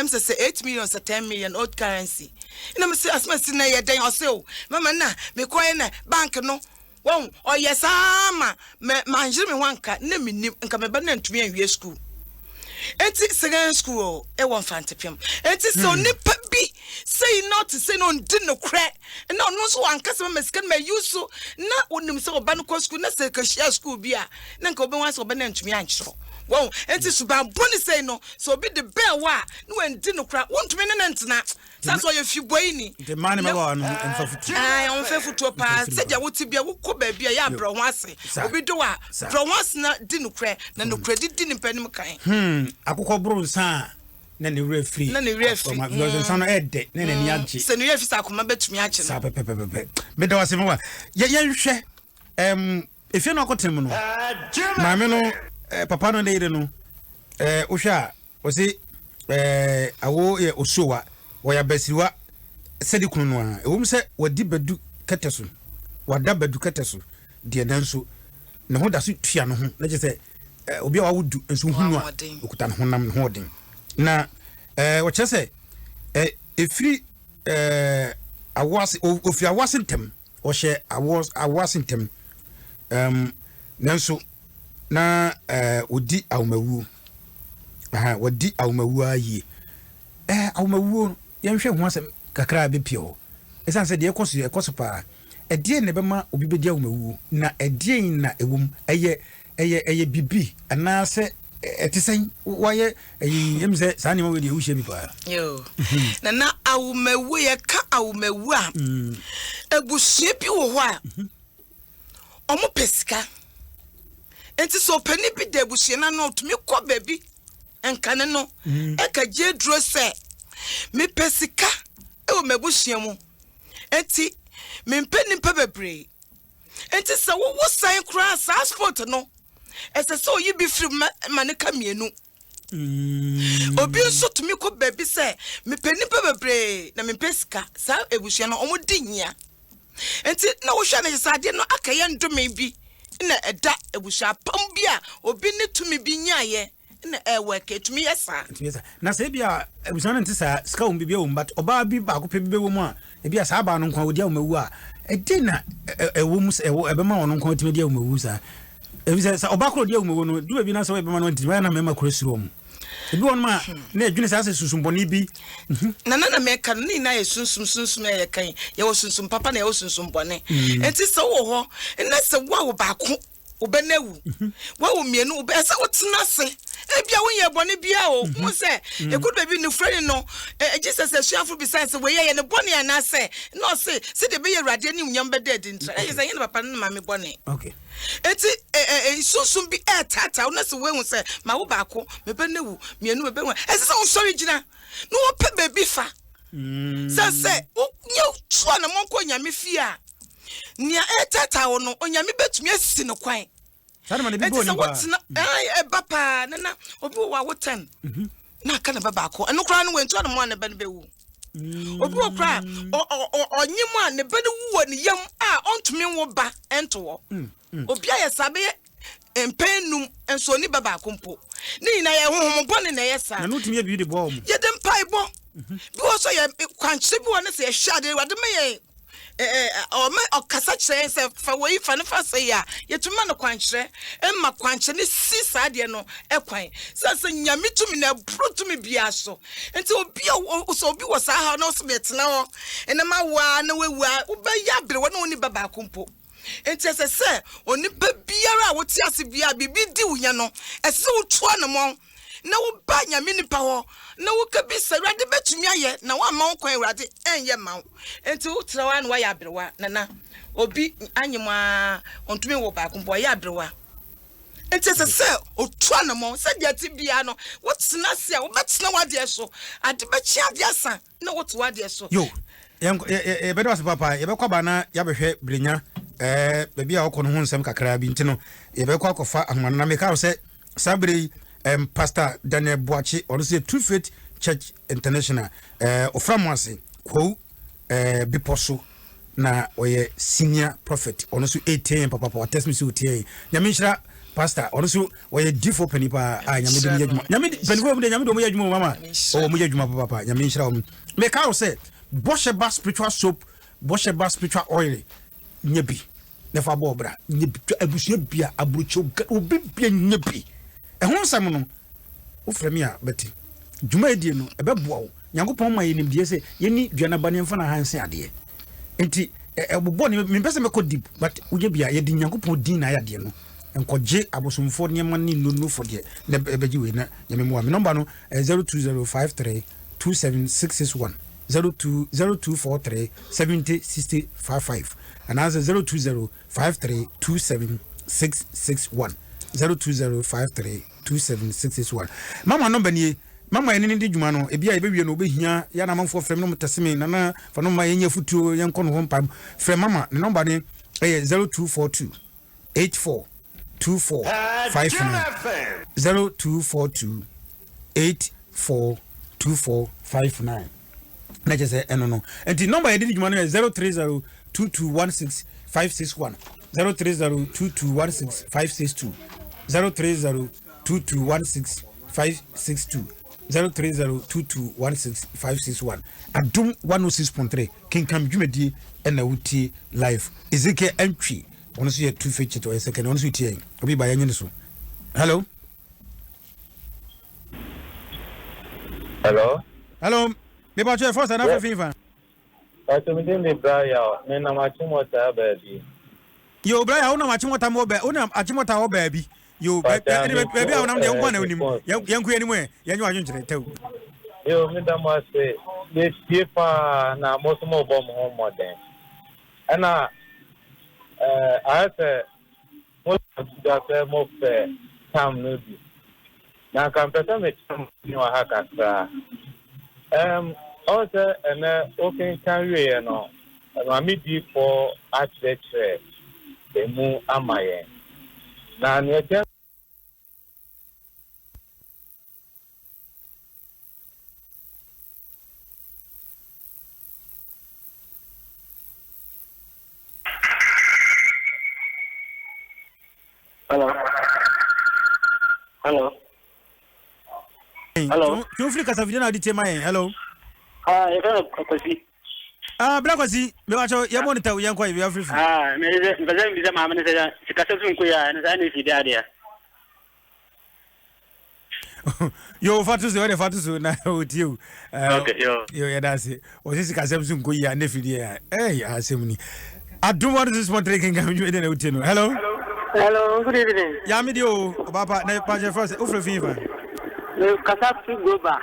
Speaker 2: say 8 million say 10 million old currency ena me say asmesi na ye den o say o mama na me koy na bank no won o yes ama me manjiri me wanka na me nim nka me ba na ntumi anwie school enti second school e won fantepem enti so nipa bi say not say no ndi no kre na no so wanka se me sika me use na onim se oba no ko school na se ka share school bi a na nka obi wan se oba na ntumi ankyero won enti suban boni say no so obi the bell wa no ndi no kra wontumi na ntena saso ye fi boy ni
Speaker 1: the man me wa no emfa futu
Speaker 2: on fe futu pa se dia woti bia wo ko ba bia ya bro ho ase obi do a bro ho ase na di no kra na no kra di ni panim kan
Speaker 1: akukọ buru nsa na ne referee because nsa no ede na ni agye
Speaker 2: se no referee sa akoma betumi agye
Speaker 1: sa pepepepe me da wase mo wa ye hwɛ efie no akotem no maame no papa no de no wo hwɛ o se awo ye osowa wo ya basiwa sedi kunu no a ewum se wadi badu kateso wada badu kateso de nanso ne ho da so tua no ho na je se obi a wawodu enso hunu a okuta no honam no hoden na wo che se efiri awase ofiri awase ntem wo hye awase ntem nanso na odi awmawu wadi awmawu ayi awmawu yenhwe ho asem kakra be pio esan se de ekoso pa edie ne bema obi be di awmawu na edie na ewum eye bibi anase Etisay why yem say sani mo we ushe bi pa.
Speaker 2: Yo. Na awumewu ye ka awumewu a. Ebusue bi wo ho a. Omo pesika. Enti so pani bi de ebusue na no tumi kɔ baabi. Enkane no. Eka je duro se. Me pesika e wo mabusua mu. Enti me mpeni mpa bebre. Enti se wo san kura sa sport no. Ese so yi bi free maneka mienu. Obi nso tumi kɔ baabi se me peni mpa bebre na me pesika sa ebusua no omo di hia. Enti na wo hwa na yesade no akaye ndome bi na eda ebusua pam bi a obi ne tumi bi nyaye na work tumi yesa
Speaker 1: na se bia ebusua no ntisa ska wo bibia wo but oba bi ba ko pe bibia wo mu a e bia sa ba no nkwa odi a wo mawu a e de na ewo mu e wo ebema wo no nkwa tumi dia wo mawu sa e bi sa oba ko dia wo mawu no du bi na so ebema no ntima na mema kro suro mu ebi won ma na adwene sa susumboni bi
Speaker 2: na meka no ni na ye sunsum ye kan ye wo sunsum papa na ye wo sunsum bone enti se wo ho na se wo ba ko obenewu wo mienu obese wotena se ebia wo ye bone bia o mo se ekudo bi ni friend no Jesus asuafo besides we ye ne bone ya na se no se de be ye rade ni unyam be dead ntra ye se ye ne papa na mame bone
Speaker 1: okay
Speaker 2: eti susum bi tata wo na se we hu se ma wo ba ko mebenewu mienu be hu ese se wo sorry gina no wo pe baby fa se wo nye tuo na monko nyame fia nia tata wo no onyame betumi asisi no kwan
Speaker 1: sana ma ne bi bo ni ba
Speaker 2: ai bapa na obi wo wa wotan na ka na baba ko eno kra no wentu na mo na be no be wu obi wo kra onyim a ne be no wu ni yam a ontumi wo ba ento wo obi aye sabe empenum enso ni baba ko mpo ni na ye honhom bone na ye sa
Speaker 1: na no tumi bi de bo mo
Speaker 2: ye de mpai bo bi wo so ye kwanche bi wo ne se ye hwade wade me ye o kasa kire se fa wo fa ne fa se ya yetuma no kwankyere emma kwankyere ne si saade no ekwan sase nyame tumi na brotumi bia so enti obi so obi wo sa ha no so betena ho enema wa na wewu oba ya bere wo na oni baba kompo enti se oni ba biara wo ti ase bia bibi di wunya no ese wo toa no mo na wo ba nyame nipa ho na wo ka bi se rade betumi aye na wa ma wo kwan rade enye ma wo enti wo tra wa na wa ya brewa na obi anyima ontumi wo ba kompo ya brewa enti se o toa no mo se dia ti bia no wo tena se a wo betena wade so ade be chi ade asa na wo to wade so
Speaker 1: yo e be do as papa ye be kwa ba na ya behwe brenya baby a wo no ho nsem kakra bi ntino ye be kwa kofa ahmana na me ka se sabre Pastor Daniel Boachi or say True Faith Church International oframwase ko biposo na oye senior prophet ono so 18 papa test me so tie nyame nhira pastor ono so oye difo panipa nyame de yadwuma nyame panipa mu de nyame do mo yadwuma mama o mo yadwuma papa nyame nhira o me ka o say Bosheba spiritual soap Bosheba spiritual oil nyebi nefa bo bra nyebi abusua bia abrocho obi bia nyebi ehun sam no wo fremi a beti djuma edie no ebeboa wo nyankopon ma yenim die se yeni duana bane mfa na hanse ade enti ebobo ne me pese me ko deep but uje bia ye di nyankopon din na ya de no enkoje abosomfo ne man ni nunu fo de na ebeji we na nyame mo me number no 02053 27661 02043 706055 and as 02053276661 02053276661 mama number ni mama ene ndi djuma no ebia ebewie no obehia ya na manfo frem no mteseme na fa no ma yenya futuo yenko no hompam frem mama ne number ni 0242 842459 0242 842459 na jese eno no enti number edi djuma no 030 2216 561 030 2216 562 030 2216 562 Adom 106.3 Kenkan Jumedi ena wuti live Ezekiel entry ono so ye two feature to second ono so tie obi ba yanye so hello me ba che first na fifa
Speaker 6: Atumide me braya na machimota baby
Speaker 1: yo braya una machimota mo be una achimota o baby Yo, baby, I want to go anymore. Young anywhere. You are going to
Speaker 6: Yo, Madam was this paper now, most more bomb home more than. And I said, most of the more fair time maybe. Now, compare me to you, I have also, and open carry, you know, and I meet you for architecture, the move am my now, you
Speaker 7: Hello. Hello. Hello.
Speaker 1: You flick as a video did my hello.
Speaker 7: You can't
Speaker 1: Black was he? Me watch your monitor, young quite, we are free.
Speaker 7: but then with the mamma said, she got something queer and I need the idea.
Speaker 1: Yo, Fatus, the Fatus, now with you.
Speaker 7: Okay,
Speaker 1: yo, that's it. Or this is Casabsun Kuya, nephew, dear. Eh, I say, I don't want this one taking you. Hello.
Speaker 8: Hello, good evening.
Speaker 1: Yamidio, Papa, Paja first, Ufra Fever.
Speaker 8: Kasap go back.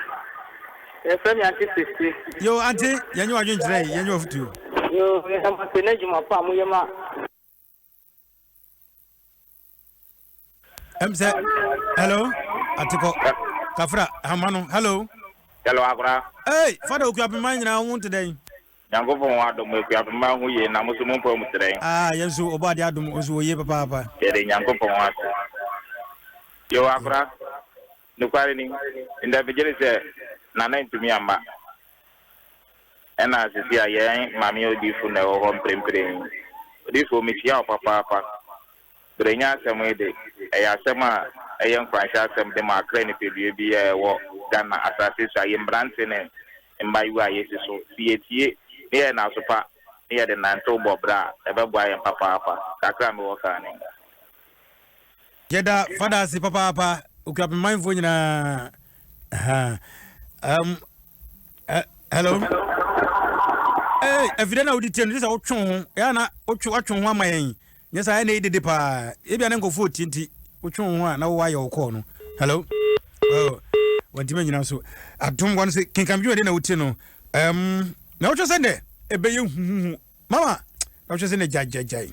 Speaker 8: A friend, Auntie 60.
Speaker 1: Yo, Auntie, you are doing today, you have to.
Speaker 8: You have a connection of Pamuyama.
Speaker 1: Hello, Atiko, Kafra, Hamano, hello.
Speaker 9: Hello, Agra.
Speaker 1: Hey, Father, you have been minding I want today.
Speaker 9: Yango from Adom, we have a man who is Namusumo today.
Speaker 1: Yes, so about Adam was way, Papa.
Speaker 9: Getting Yango from us. Yo, Agra, no quarrying in the beginning, Nana to me, Amba. And as I say, Mammy, do for no home praying. This will meet you, Papa. Bring us some way, a young franchise, some of them are claiming to be a war, Ghana assassins, I am Branson and my way, so CAT. Here now, so far, here the Nanto Bobra, ever boy and Papa, Takram Walker.
Speaker 1: Jeda, Father, si Papa, who can be mindful in hello. Hey, if you don't know the ten, this is our chong, Yana, Ocho, one my. Yes, I needed the pa. If you don't go 14, which one, now why you're calling. Hello. Oh, what do you mean, you know? So I don't want to say, can come you in a hotel. No, just send it. A bay, Mama. I just in a jay.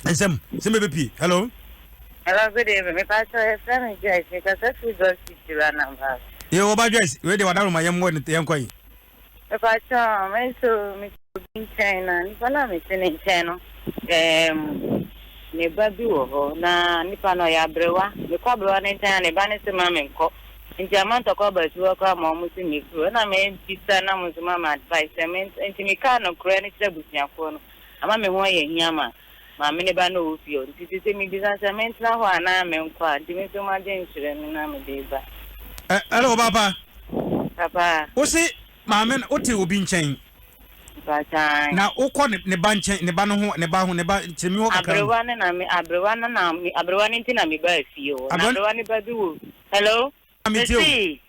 Speaker 1: And some baby. Hello.
Speaker 10: Hello, good evening. If I saw a friend, Joyce, because I feel good to run about.
Speaker 1: You about Joyce, ready what my young one at the young quay.
Speaker 10: If I saw me so Miss China, if I know Miss in China, never do, na Nipano Yabrewa, the cobra and a banner to Mamma. In the amount of cobras work out more in me, and I made Pista Namus Mamma advice, I mean, and to me, can't no credit with your phone. I'm a way in Yama. My minibano with you. This is me disaster now, and I'm in quad. Give me so much insurance, and I'm a diva.
Speaker 1: Hello, Papa.
Speaker 10: Papa.
Speaker 1: What's it, Mamma? What you been chain? Now, oh, call it the bunch in the Bano, the Bahu, the Chimio.
Speaker 10: Everyone and everyone in Tinami by you. Everyone Babu. Hello? I'm see.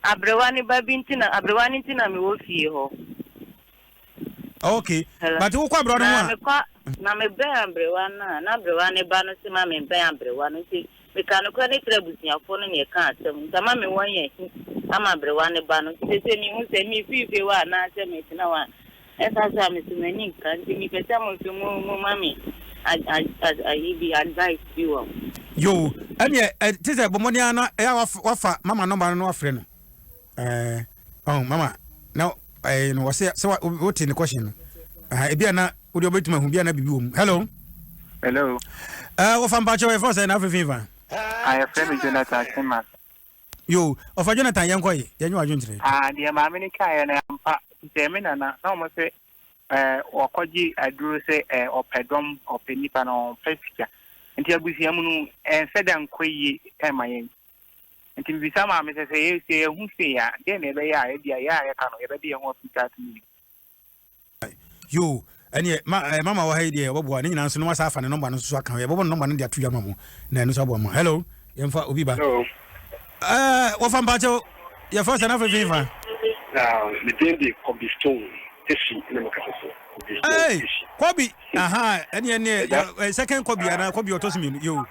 Speaker 10: Everyone Babintina, everyone in Tinami will see you.
Speaker 1: Okay, but who quite brought one?
Speaker 10: Name everyone, everyone a banner to Mammy everyone. We can't credit with your phone in your car. So, Mammy 1 year. I'm everyone a banner. They say me if you are not a mate no one. As I said, Mr. Menin, can't me get some to move, Mammy. I be advice you.
Speaker 1: Yo, and yet, it is a Bomoniana, offer Mamma number no friend. Oh, Mamma. Now, I know so what in the question. Ibiana, would you bet me who be an abiboom? Hello.
Speaker 6: Hello.
Speaker 1: Of Ampacho first and every fever.
Speaker 6: I have friend Jonathan Timmer.
Speaker 1: You, of a Jonathan Yankoi, then you are doing today.
Speaker 6: Dear Mammy Kay and Gemina, almost say, or Koji, I drew say, or Pedrom or Penipan or Pesca. Until we see Amun and said, I'm quay, my until we some mamma say, who say, then they are, I can't ever be a more to me.
Speaker 1: You, and yet, Mamma, why, dear, what one in answer was half and a number of Swaka, but no one in their 2 young mamma. Hello, Yamfa Ubiba. What from Pacho, your first and every fever.
Speaker 7: Now, the day they come the stone,
Speaker 11: Tishi na makasa so.
Speaker 1: Hey, Kobe. Aha, any second Kobe and Kobe Otosmin you.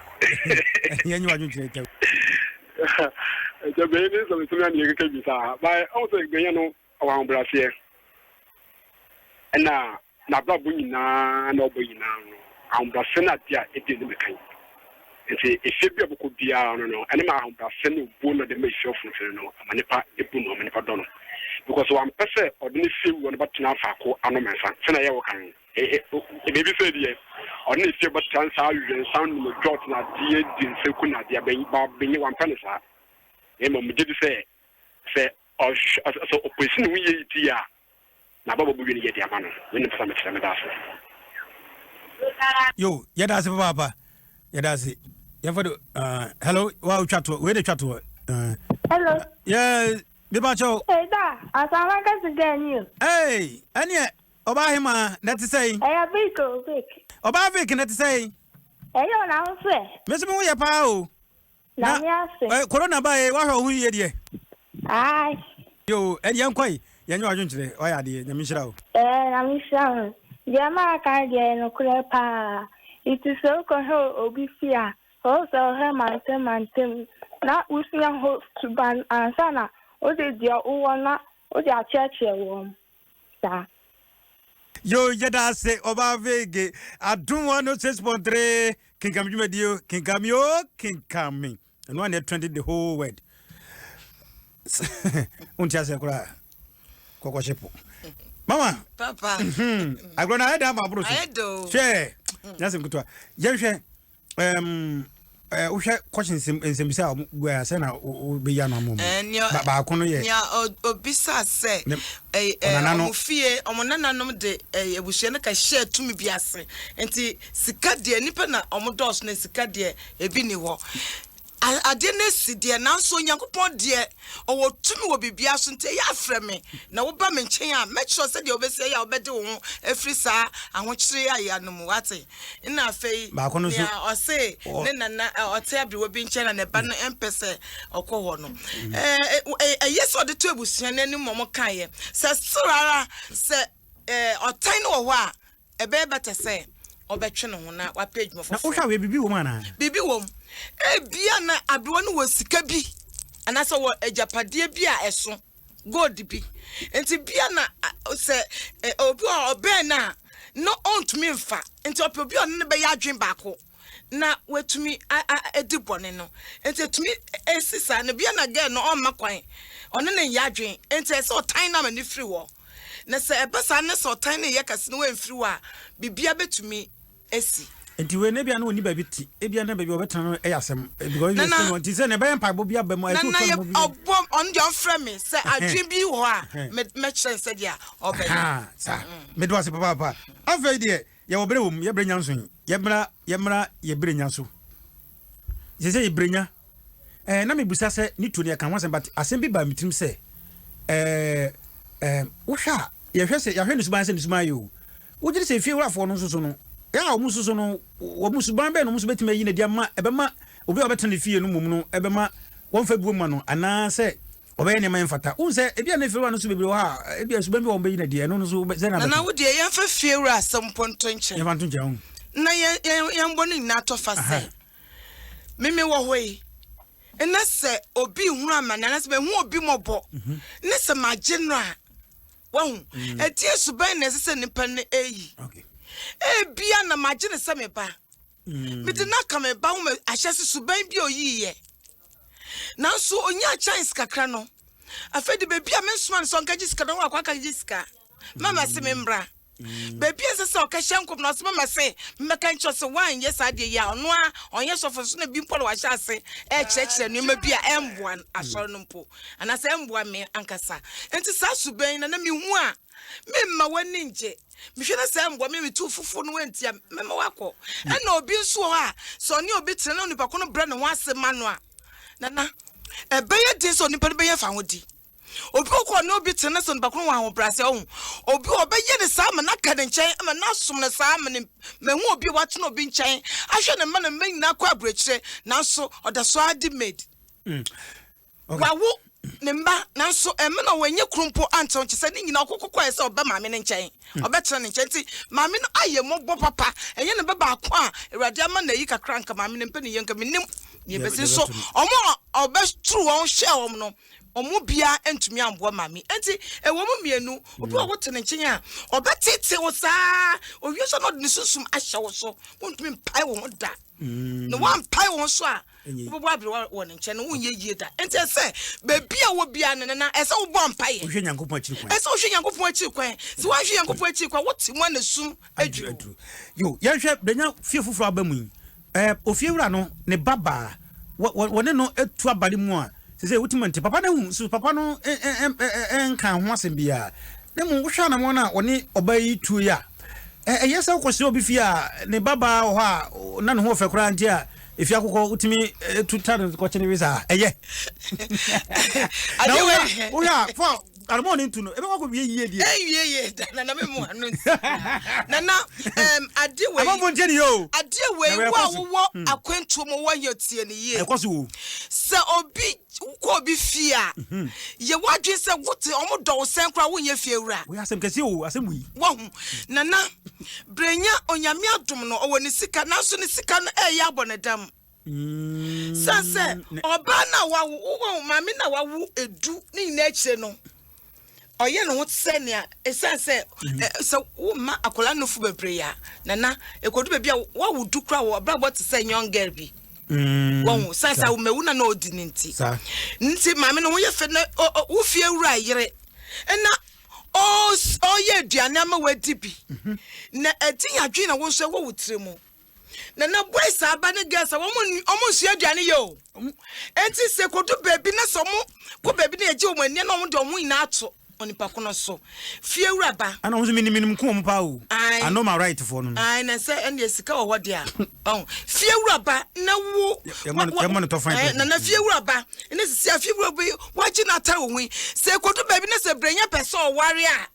Speaker 1: Yan you are doing it.
Speaker 11: The baby is a Sunan Yakabisa. By also Gayano around Brazil. And now, Nababuna, Nobina, and Brasena, it didn't make it. It should be able to be on and I'm sending one of the make sure from Manipa, Ipuno, Manipadona. Because one person or didn't feel one about Nafaco, Anomansa, Senayo can. It may be said, yes, or didn't feel but chance how you sound the drought not dear, didn't say, could not being one penisa. Emma did say, or so opposition we dear. Nababu will get your man when the person is
Speaker 1: Yo, yet as a papa, yet as it. Hello, wow, chat where the chat
Speaker 12: hello.
Speaker 1: Yeah, the bacho.
Speaker 12: Hey, da, as I like to get you.
Speaker 1: Hey, and yet, Obama, that's say.
Speaker 12: I have big.
Speaker 1: Obama, can that say?
Speaker 12: Hey, you now say.
Speaker 1: Miss Moya Pao. Corona by what are we here?
Speaker 12: Aye.
Speaker 1: Yo, and young quay, young agent today. Why are the Michelle?
Speaker 12: I'm sure. The American no clear. It is so cold, Obisia. Also, her mountain, not wishing a host to ban and sana, or did your own, or your church room.
Speaker 1: Yo, yet I say, Obavege, I don't want no 6.3, Kenkan Me On Adom, Kenkan Me. And one that 20 the whole word. Unchase cry. Coco Shepo. Mama,
Speaker 2: Papa,
Speaker 1: I'm gonna head down my brother.
Speaker 2: I do.
Speaker 1: Share. That's a good one. Yes, we share questions in some cell where I send out be young moment.
Speaker 2: And your Obisa say, a fear, Omonana no de a Bushanaka share to me biase, and Sikadia Nipana, Omodos, Nesikadia, a biniwo. I didn't see dear now so young upon dear or to me will be biasun te ya from me. Now, Obama China, make sure said you say I'll bet you every sa and what say I no muati. In our face, or say, Nana or Tabby will be in China and a banner empese or Kohono. A yes or the two was any Momokai. Says Surara, say, or tiny or what a bear better say. Obetcheno na wa page mo for.
Speaker 1: Na we bibi woman na.
Speaker 2: Bibi wom. Bia na abewo no wasika bi. Anasa wo ejapade bi a eso. Gold bi. Enti bia na se obi obe na no ontumi mfa. Enti obi on ne be ya adwen baako. Na wetumi edi bone no. Enti etumi esisa na bia na girl no on makwan. Ono ne ya adwen. Enti ese otan na mani free wo. Na se ebesa ne so otan ne yakase no wemfiri wo a bibia betumi esi
Speaker 1: enti we ne bia na oni babiti e bia na baby obetana e yasem because you say no say ne bayan pa bo bia bam
Speaker 2: na na obom on your friend say adwen bi wo a me chere say dia obe
Speaker 1: ha sa me do ase papa afei de ye obre wom ye brenya nso ye mra ye brenya nso je say ye brenya na me busa say ni to ne kan wasem but asem bi ba mitim say wo hwa ye hwe say ye hwe nusuban say nusuman yo wo gire say fie wrafo no nso no ya o mususu no wo musuban be no musu betima yi na dia ma ebema obi obetane fie no mum no ebema won fa buo ma no ana se obe ne man fata unse ebia na fie wa no so bebre ha ebia suban bi won be yi na dia no so ze na
Speaker 2: wo de yan fa fie wura samponto nche
Speaker 1: yan fanto nche
Speaker 2: na yan boni na to fa se meme wo hoi ena se obi hunu amana na se be hu obi mobo ne se ma general wo etie suban na se nipa ne eyi
Speaker 1: okay
Speaker 2: bia na magine se me ba me de na ka me ba wo ahyase suban bi oyiye nanso onya chance kakra no afedi be bia me nsoma so nka gisika no akwa ka gisika mama se me mbra be bia se se okahye nkom no so mama se mmeka ncho se wan yes ade ya ono a onye sofo so na bi mpo wa hyase kyekye no ma bia emboa asoro no mpo ana se emboa me ankasa enti sa suban na me hu a memma wani nje mihwena se mbwa me tu fufu no wantia memma wako na obi nso ho a so ne obi tire na onipa ko no bra ne ho asema no a nana ebeye din so onipa beye fa hodi obi ko no obi tire na so onipa ko no ho brase ho obi obeye ne sa ma na ka ne nchen ma na som ne sa ma ne mehu obi wate no obi nchen ahwe ne ma na manyina kwa abrechire nanso oda so adi made
Speaker 1: okay
Speaker 2: wawo nemba nanso me na wenye krumpo anton chese ni nyina okokoko ese oba maame ne nchen obetre ne nchen ti maame no aye mogbo papa enye ne beba ako a ewrade ama na yi kakra nka maame ne mpe ne yenka menim ye besi so omo obestru won hye om no omo bia entumi ambo maame enti ewo mu mienu obi owote ne nchen a obetete wo saa owiso no de susum ahye wo so wontumi mpai wo da no one pie won so a wo bo abre won nche no won ye yie da enti se bebi a wo bia ne na ese wo bo mpaye
Speaker 1: wo hwe Nyankopon akiri kwan
Speaker 2: ese wo hwe Nyankopon akiri kwan se wo hwe Nyankopon akiri kwan wo ti mo na sum aduru
Speaker 1: yo ya hwe brenya fie fufuru abamu ofie wura no ne baba wone no etu abali mu a se wutimante papa na hu so papa no enkan ho asem bia ne mu wo hwa na mo na woni obayi tu ya yes I kwose obi fia ne baba ho a na no ho fe kura ntia if ya kokko utimi tutare ko chene visa na o ya for almoni ntu no ebe ko bi yie die
Speaker 2: yie na me mu anu na adewe
Speaker 1: abon je ni yo
Speaker 2: adewe wo akwantu mo wo yotie ne yie
Speaker 1: ekoso
Speaker 2: se obi ko obi fia ye wadwe se wote omo do sen kra wo nye fie wura
Speaker 1: we asem kesi o asem wi
Speaker 2: wo na brenya onyame adom no owo ne sika na so ne sika no ya abonedam sase oba na wawo mami na wawo edu ni na eche no oye no wotse ne a esanse so wo ma akola no fu bebre ya na ekodu be bia wawo du kra wo brabo te se young girl bi won sasa wo mewu na na odi nti mami no wo ye fe na wo fie wura yire na ye aduane ama wadi bi na eti adwe na wo so wo wutire mu na boys aba ne girls omo nsu aduane yo enti se kodu baby na so mo ko baby na eje o mani na omo de omo ina ato onipa kono so fie wura ba
Speaker 1: ana omo minimum ko omo pa o I know my right for no
Speaker 2: ai na se ene sika wo hode a fie wura ba na wo
Speaker 1: yamano to find
Speaker 2: na fie wura ba ene sisi fie wura ba waji na ata wo hu se kodu baby na se brenya person o ware a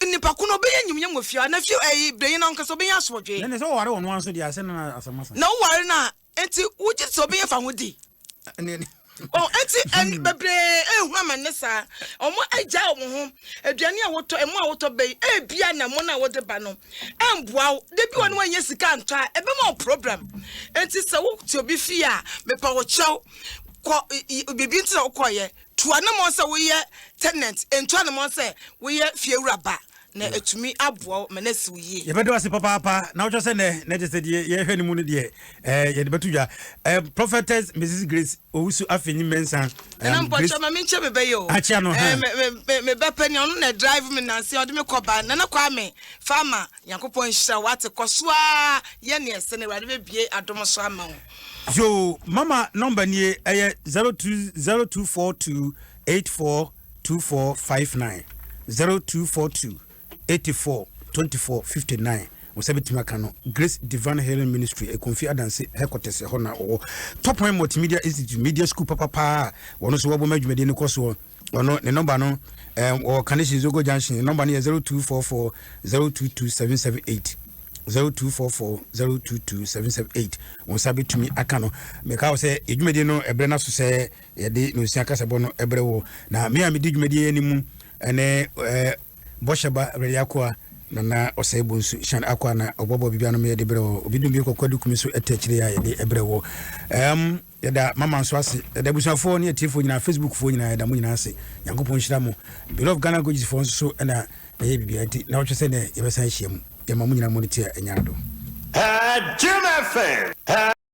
Speaker 2: nipa kuno be nyimnya mofia na fie brenya na nkaso be yasodwe
Speaker 1: na se wo ware won anso dia se na asamasa
Speaker 2: na wo ware na enti wuji so be yafa hodi enti bebre ehu amanesa omo agya omo ho aduane a woto emu a woto be bia na mo na wode ba no emboa de bi won wanya sika ntwa ebe mo problem enti se wo ti obi fia me pa wo chew ko bibi nti na koye tuwa na mo se wo ye tenant entwa na mo se wo ye fie wuraba na etumi aboa manasi wo ye
Speaker 1: ye bedo ase papa na wo chose ne je se die ye hwani mu no die ye de betuja prophetess Mrs Grace owusu afenyi mensa
Speaker 2: na mpocho ma menche bebe yo
Speaker 1: achia no ha
Speaker 2: me bepani onu na drive me na se ode me koba na kwa me farmer Yakopon hira wate kosoa ye ne ese ne wade bebie adom so ama wo
Speaker 1: yo mama number ni 0242842459 0242842459 Osabetima Kano Grace Divine Healing Ministry e konfi adanse headquarters ho na wo Top Point Multimedia Institute Media School papa wono so wo madwumade ne koso wono ne number no o Kaneshi Zogo Junction number ni 0244022778 0244022778 Osabetumi Akano meka wo se edwumade no ebre na so se ye de no siaka bono ebre wo na me amedi dwumade ani mu ene boshaba rediakoa na osebo nsu shan akwa na obobo bibia no me de brewo obidum bi kokwadu kumi so etachire ya de ebrewo yada mama nso ase da busafo ne tifo nyina Facebook fo nyina yada mu nyina ase Yakopon hira mu beloved Ghana Goji fo nso na ye bibia nti na wo twese ne ye besan hia mu ye mamu nyina mo ne tia enyado
Speaker 13: Jim FM